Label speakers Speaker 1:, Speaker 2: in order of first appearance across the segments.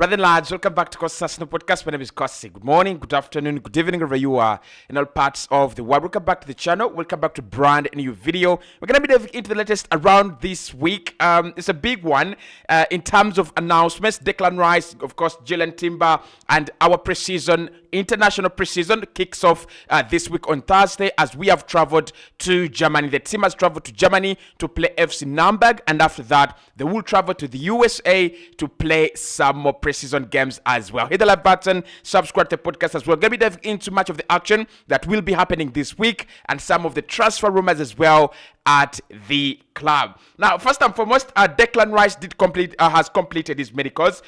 Speaker 1: Brother and lads, welcome back to Cossy podcast. My name is Cossy. Good morning, good afternoon, good evening, wherever you are in all parts of the world. Welcome back to the channel. Welcome back to brand new video. We're going to be diving into the latest around this week. It's a big one in terms of announcements. Declan Rice, of course, Jalen Timber, and our international preseason kicks off this week on Thursday as we have traveled to Germany. The team has traveled to Germany to play FC Nürnberg, and after that, they will travel to the USA to play some more preseason games as well. Hit the like button, subscribe to the podcast as well. We're going to be diving into much of the action that will be happening this week and some of the transfer rumors as well at the club. Now, first and foremost, Declan Rice has completed his medicals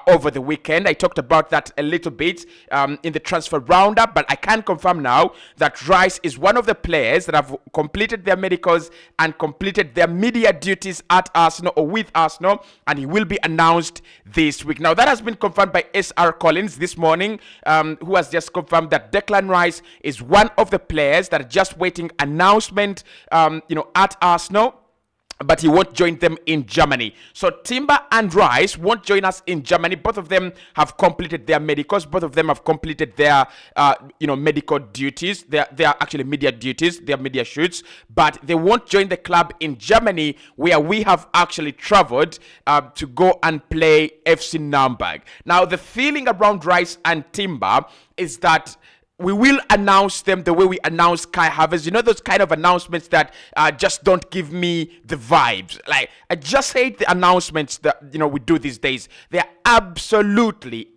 Speaker 1: over the weekend. I talked about that a little bit in the transfer roundup, but I can confirm now that Rice is one of the players that have completed their medicals and completed their media duties at Arsenal or with Arsenal, and he will be announced this week. Now, that has been confirmed by SR Collins this morning, who has just confirmed that Declan Rice is one of the players that are just waiting announcement, at Arsenal, but he won't join them in Germany. So Timber and Rice won't join us in Germany. Both of them have completed their medicals. Both of them have completed their, medical duties. They are actually media duties, their media shoots. But they won't join the club in Germany, where we have actually traveled to go and play FC Nürnberg. Now, the feeling around Rice and Timber is that we will announce them the way we announce Kai Havertz. You know, those kind of announcements that just don't give me the vibes. Like, I just hate the announcements that, we do these days. They're absolutely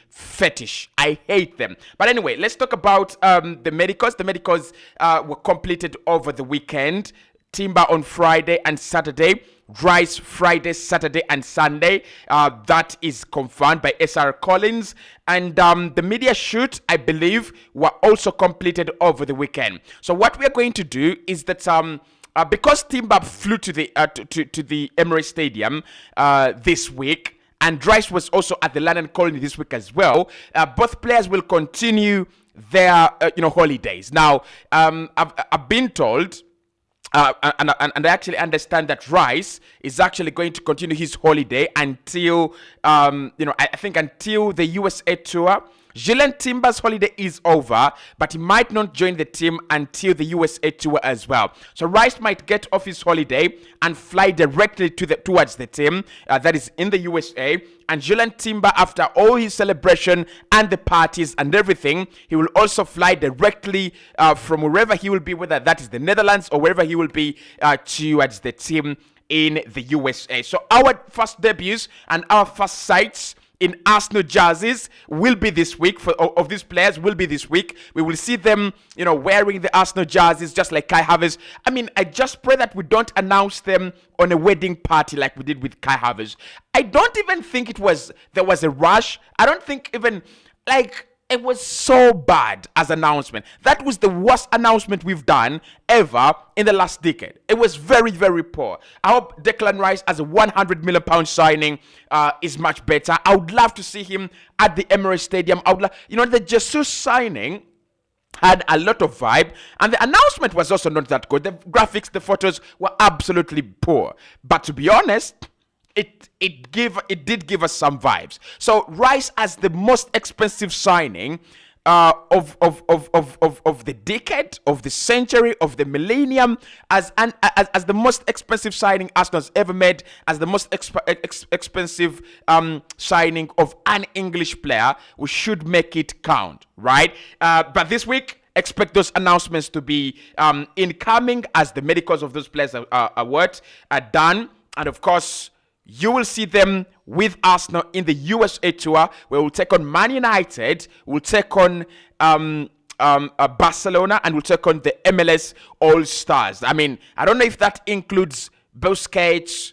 Speaker 1: fetish. I hate them. But anyway, let's talk about the medicals. The medicals were completed over the weekend. Timber on Friday and Saturday. Rice Friday, Saturday, and Sunday. That is confirmed by SR Collins. And the media shoot, I believe, were also completed over the weekend. So what we are going to do is that because Timber flew to the Emirates Stadium this week, and Rice was also at the London Colony this week as well, both players will continue their holidays. Now, I've been told. And I actually understand that Rice is actually going to continue his holiday until, I think until the USA tour. Jalen Timber's holiday is over, but he might not join the team until the USA tour as well. So Rice might get off his holiday and fly directly towards the team that is in the USA. And Jalen Timber, after all his celebration and the parties and everything, he will also fly directly from wherever he will be, whether that is the Netherlands or wherever he will be, towards the team in the USA. So our first debuts and our first sights in Arsenal jerseys will be this week. Of these players will be this week. We will see them, wearing the Arsenal jerseys just like Kai Havertz. I mean, I just pray that we don't announce them on a wedding party like we did with Kai Havertz. I don't even think there was a rush. I don't think even, it was so bad as announcement. That was the worst announcement we've done ever in the last decade. It was very, very poor. I hope Declan Rice as a £100 million signing is much better. I would love to see him at the Emirates Stadium. The Jesus signing had a lot of vibe, and the announcement was also not that good. The graphics, the photos were absolutely poor. But to be honest, it did give us some vibes. So Rice as the most expensive signing of the decade, of the century, of the millennium, as the most expensive signing Arsenal's ever made, as the most expensive signing of an English player. We should make it count, right? But this week, expect those announcements to be incoming as the medicals of those players are done, and of course, you will see them with Arsenal in the USA tour, where we'll take on Man United, we'll take on Barcelona, and we'll take on the MLS All-Stars. I mean, I don't know if that includes Busquets,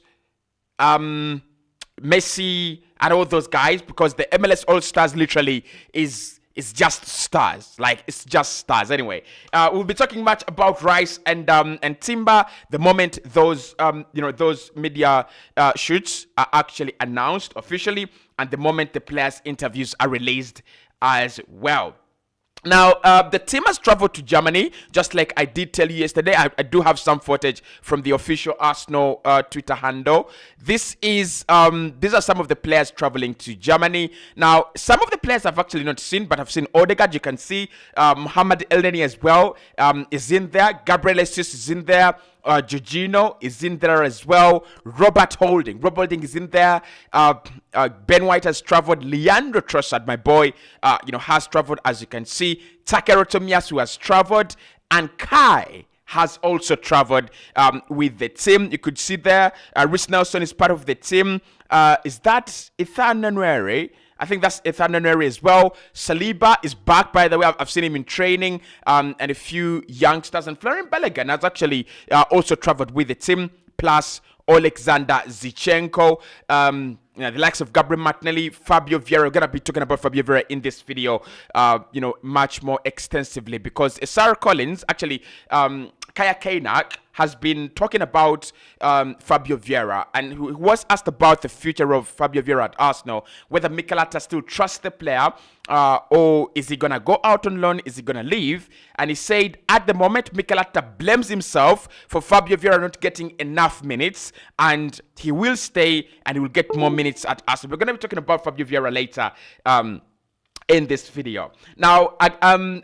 Speaker 1: Messi, and all those guys, because the MLS All-Stars literally is just stars. It's just stars. Anyway, we'll be talking much about Rice and Timber the moment those media shoots are actually announced officially, and the moment the players' interviews are released as well. Now, the team has traveled to Germany, just like I did tell you yesterday. I do have some footage from the official Arsenal Twitter handle. These are some of the players traveling to Germany. Now, some of the players I've actually not seen, but I've seen Odegaard. You can see Mohamed Elneny as well is in there. Gabriel Jesus is in there. Jorginho is in there as well. Robert Holding is in there. Ben White has traveled. Leandro Trossard, my boy, has traveled, as you can see. Takeru Tomiyasu has traveled, and Kai has also traveled with the team. You could see there, Reece Nelson is part of the team. Is that Ethan Nwaneri? I think that's Ethan Nwaneri as well. Saliba is back, by the way. I've seen him in training, and a few youngsters. And Florian Balogun has actually also traveled with the team, plus Alexander Zinchenko. The likes of Gabriel Martinelli, Fabio Viera. We're going to be talking about Fabio Viera in this video, much more extensively, because Sarah Collins, actually, Kaya Kainak has been talking about Fabio Viera, and who was asked about the future of Fabio Viera at Arsenal, whether Mikel Arteta still trusts the player, or is he going to go out on loan, is he going to leave? And he said, at the moment, Mikel Arteta blames himself for Fabio Viera not getting enough minutes, and he will stay, and he will get more minutes at Arsenal. We're going to be talking about Fabio Viera later, in this video. Now,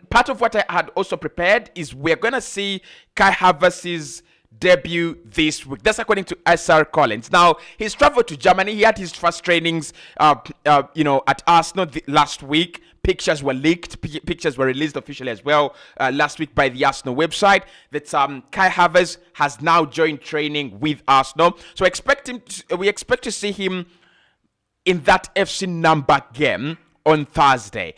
Speaker 1: part of what I had also prepared is we're going to see Kai Havertz's debut this week. That's according to SR Collins. Now, he's traveled to Germany. He had his first trainings, at Arsenal last week. Pictures were leaked. Pictures were released officially as well last week by the Arsenal website. That Kai Havertz has now joined training with Arsenal. So we expect to see him in that FC number game on Thursday.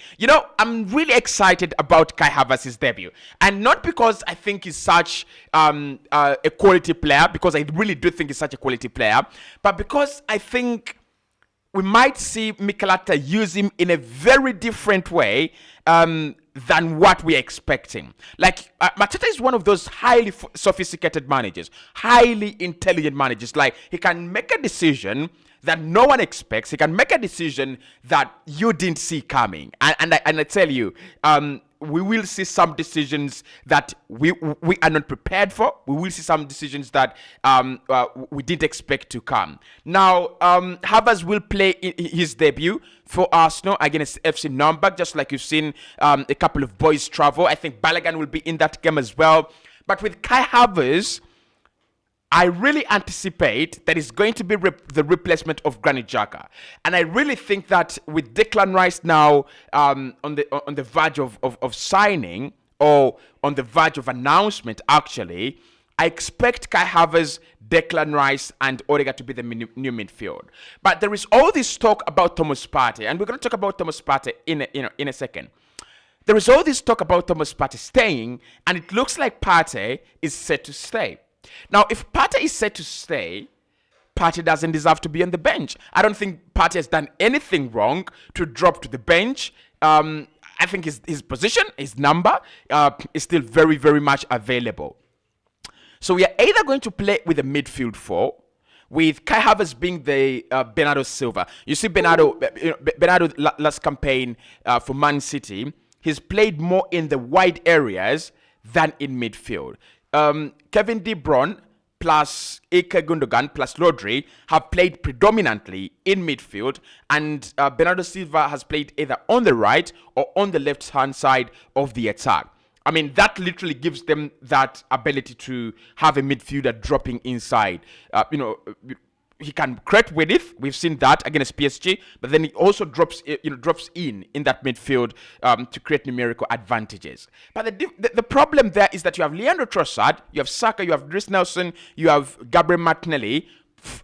Speaker 1: I'm really excited about Kai Havertz's debut, and not because I think he's such a quality player, because I really do think he's such a quality player, but because I think we might see Mikel Arteta use him in a very different way than what we're expecting. Like, Arteta is one of those highly sophisticated managers, highly intelligent managers. Like, he can make a decision that no one expects. He can make a decision that you didn't see coming. And I tell you, we will see some decisions that we are not prepared for. We will see some decisions that we didn't expect to come. Now, Havertz will play his debut for Arsenal against FC Nürnberg, just like you've seen a couple of boys travel. I think Balogun will be in that game as well. But with Kai Havertz, I really anticipate that it's going to be the replacement of Granit Xhaka, and I really think that with Declan Rice now on the verge of signing, or on the verge of announcement, actually, I expect Kai Havertz, Declan Rice, and Odegaard to be the new midfield. But there is all this talk about Thomas Partey, and we're going to talk about Thomas Partey in a second. There is all this talk about Thomas Partey staying, and it looks like Partey is set to stay. Now, if Partey is set to stay, Partey doesn't deserve to be on the bench. I don't think Partey has done anything wrong to drop to the bench. I think his position, his number, is still very, very much available. So we are either going to play with a midfield four, with Kai Havertz being the Bernardo Silva. You see, Bernardo last campaign for Man City, he's played more in the wide areas than in midfield. Kevin De Bruyne plus Ilkay Gundogan plus Rodri have played predominantly in midfield, and Bernardo Silva has played either on the right or on the left-hand side of the attack. I mean, that literally gives them that ability to have a midfielder dropping inside. He can create with it. We've seen that against PSG, but then he also drops in that midfield to create numerical advantages. But the problem there is that you have Leandro Trossard, you have Saka, you have Reece Nelson, you have Gabriel Martinelli.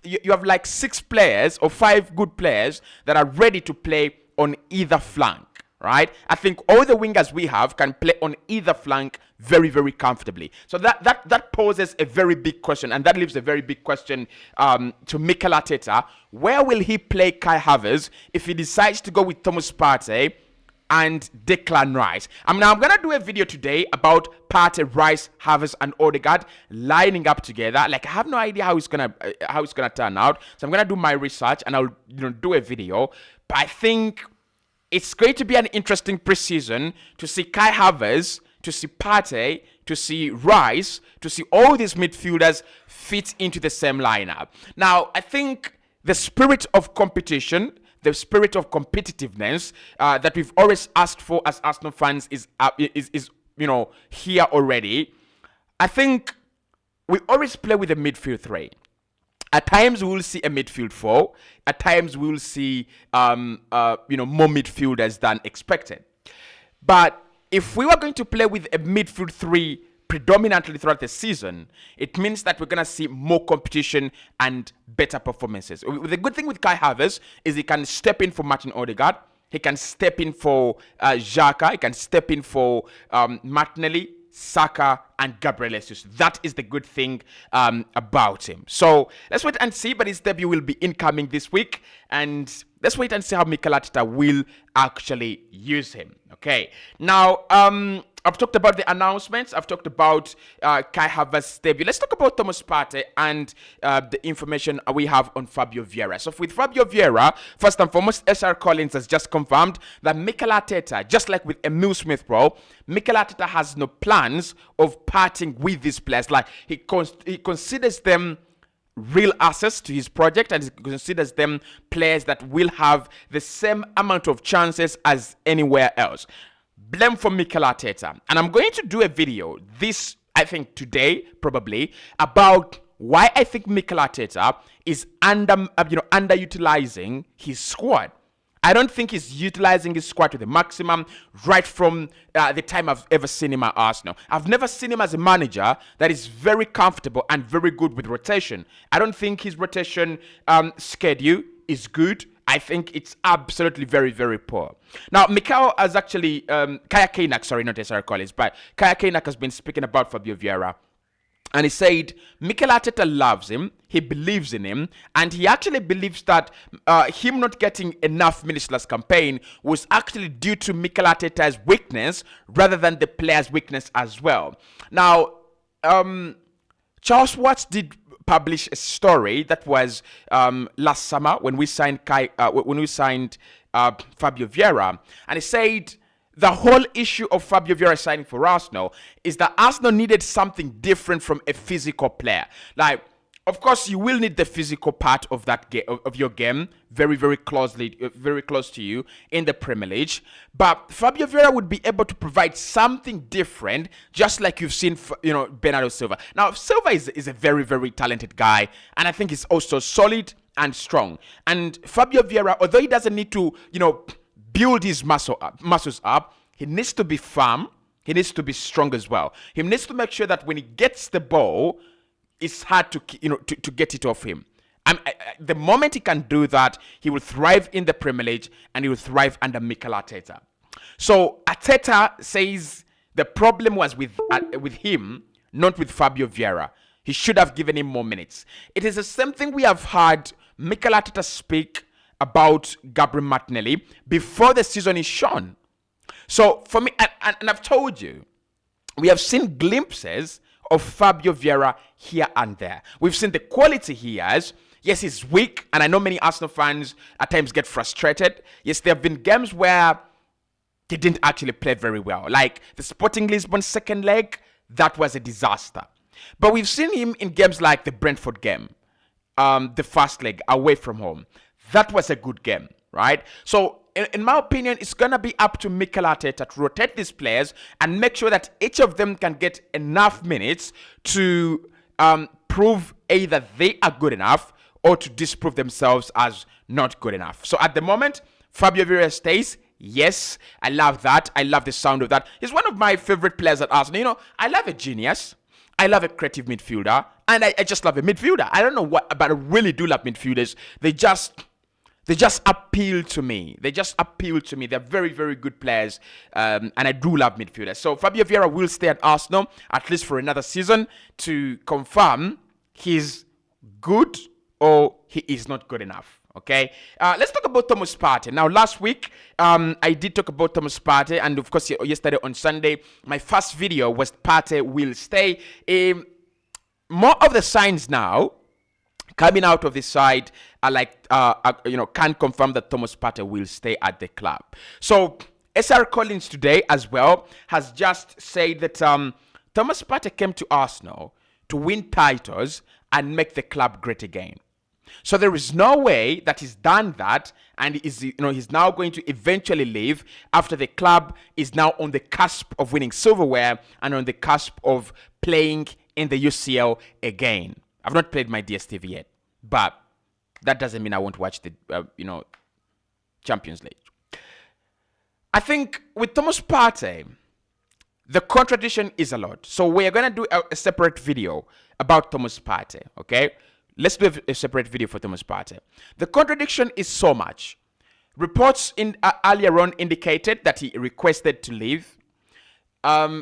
Speaker 1: You have like 6 players or 5 good players that are ready to play on either flank. Right? I think all the wingers we have can play on either flank very, very comfortably. So that poses a very big question, and that leaves a very big question to Mikel Arteta. Where will he play Kai Havertz if he decides to go with Thomas Partey and Declan Rice? I'm going to do a video today about Partey, Rice, Havertz, and Odegaard lining up together. Like, I have no idea how it's gonna turn out. So I'm gonna do my research and I'll do a video. But I think it's going to be an interesting preseason to see Kai Havertz, to see Partey, to see Rice, to see all these midfielders fit into the same lineup. Now, I think the spirit of competition, the spirit of competitiveness that we've always asked for as Arsenal fans is here already. I think we always play with a midfield three. At times we will see a midfield four. At times we will see more midfielders than expected. But if we were going to play with a midfield three predominantly throughout the season, it means that we're going to see more competition and better performances. The good thing with Kai Havertz is he can step in for Martin Odegaard. He can step in for Xhaka. He can step in for Martinelli, Saka, and Gabriel Jesus. That is the good thing about him. So let's wait and see, but his debut will be incoming this week, and let's wait and see how Mikel Arteta will actually use him. Okay, now I've talked about the announcements. I've talked about Kai Havertz's debut. Let's talk about Thomas Partey and the information we have on Fabio Viera. So with Fabio Viera, first and foremost, SR Collins has just confirmed that Mikel Arteta, just like with Emile Smith-Rowe, Mikel Arteta has no plans of parting with these players. Like he considers them real assets to his project, and he considers them players that will have the same amount of chances as anywhere else. Blame for Mikel Arteta. And I'm going to do a video this, I think today probably, about why I think Mikel Arteta is underutilizing his squad. I don't think he's utilizing his squad to the maximum right from the time I've ever seen him at Arsenal. I've never seen him as a manager that is very comfortable and very good with rotation. I don't think his rotation schedule is good. I think it's absolutely very, very poor. Now, Mikel has actually, Kaya Kainak, sorry, not SR Collins, but Kaya Kainak has been speaking about Fabio Viera. And he said, Mikel Arteta loves him, he believes in him, and he actually believes that him not getting enough minutes last campaign was actually due to Mikel Arteta's weakness rather than the player's weakness as well. Now, Charles Watts did publish a story that was last summer when we signed Fabio Viera, and he said the whole issue of Fabio Viera signing for Arsenal is that Arsenal needed something different from a physical player. Like, of course, you will need the physical part of that of your game very, very close to you in the Premier League. But Fabio Viera would be able to provide something different, just like you've seen, Bernardo Silva. Now, Silva is a very, very talented guy, and I think he's also solid and strong. And Fabio Viera, although he doesn't need to, build his muscles up, he needs to be firm. He needs to be strong as well. He needs to make sure that when he gets the ball, it's hard to get it off him. The moment he can do that, he will thrive in the Premier League and he will thrive under Mikel Arteta. So Arteta says the problem was with him, not with Fabio Viera. He should have given him more minutes. It is the same thing we have heard Mikel Arteta speak about Gabriel Martinelli before the season is shown. So for me, and I've told you, we have seen glimpses of Fabio Viera here and there. We've seen the quality he has. Yes, he's weak, and I know many Arsenal fans at times get frustrated. Yes, there have been games where he didn't actually play very well. Like the Sporting Lisbon second leg, that was a disaster. But we've seen him in games like the Brentford game, the first leg away from home. That was a good game, right? So in my opinion, it's going to be up to Mikel Arteta to rotate these players and make sure that each of them can get enough minutes to prove either they are good enough or to disprove themselves as not good enough. So at the moment, Fabio Viera stays. Yes, I love that. I love the sound of that. He's one of my favorite players at Arsenal. I love a genius. I love a creative midfielder. And I just love a midfielder. I don't know what, but I really do love midfielders. They just appeal to me. They're very, very good players. And I do love midfielders. So Fabio Viera will stay at Arsenal at least for another season to confirm he's good or he is not good enough. Okay, let's talk about Thomas Partey. Now, last week, I did talk about Thomas Partey, and of course, yesterday on Sunday, my first video was Partey will stay. More of the signs now coming out of the side can confirm that Thomas Partey will stay at the club. So SR Collins today as well has just said that Thomas Partey came to Arsenal to win titles and make the club great again. So there is no way that he's done that and he's now going to eventually leave after the club is now on the cusp of winning silverware and on the cusp of playing in the UCL again. I've not played my DStv yet, but that doesn't mean I won't watch the Champions League. I think with Thomas Partey, the contradiction is a lot. So we're going to do a separate video about Thomas Partey, okay? Let's do a separate video for Thomas Partey. The contradiction is so much. Reports earlier on indicated that he requested to leave.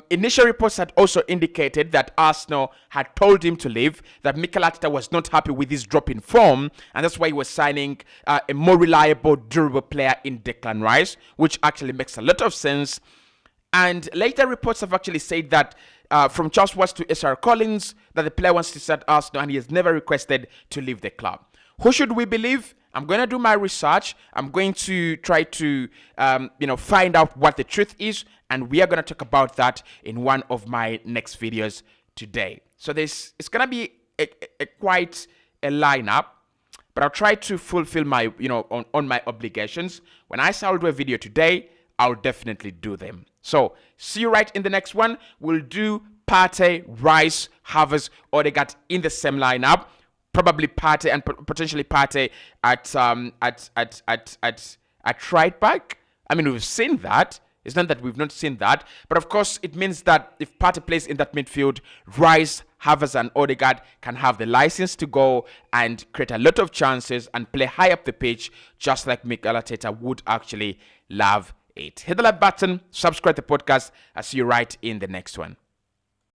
Speaker 1: Initial reports had also indicated that Arsenal had told him to leave, that Mikel Arteta was not happy with his drop in form, and that's why he was signing a more reliable, durable player in Declan Rice, which actually makes a lot of sense. And later reports have actually said that from Charles Watts to SR Collins, that the player wants to start Arsenal and he has never requested to leave the club. Who should we believe? I'm going to do my research. I'm going to try to, find out what the truth is. And we are going to talk about that in one of my next videos today. So it's going to be quite a lineup. But I'll try to fulfill my, on my obligations. When I say I'll do a video today, I'll definitely do them. So see you right in the next one. We'll do Partey, Rice, Havertz, Odegaard in the same lineup. Probably Partey and potentially Partey at right back. I mean, we've seen that. It's not that we've not seen that. But of course, it means that if Partey plays in that midfield, Rice, Havertz and Odegaard can have the license to go and create a lot of chances and play high up the pitch, just like Mikel Arteta would actually love it. Hit the like button, subscribe to the podcast. I'll see you right in the next one.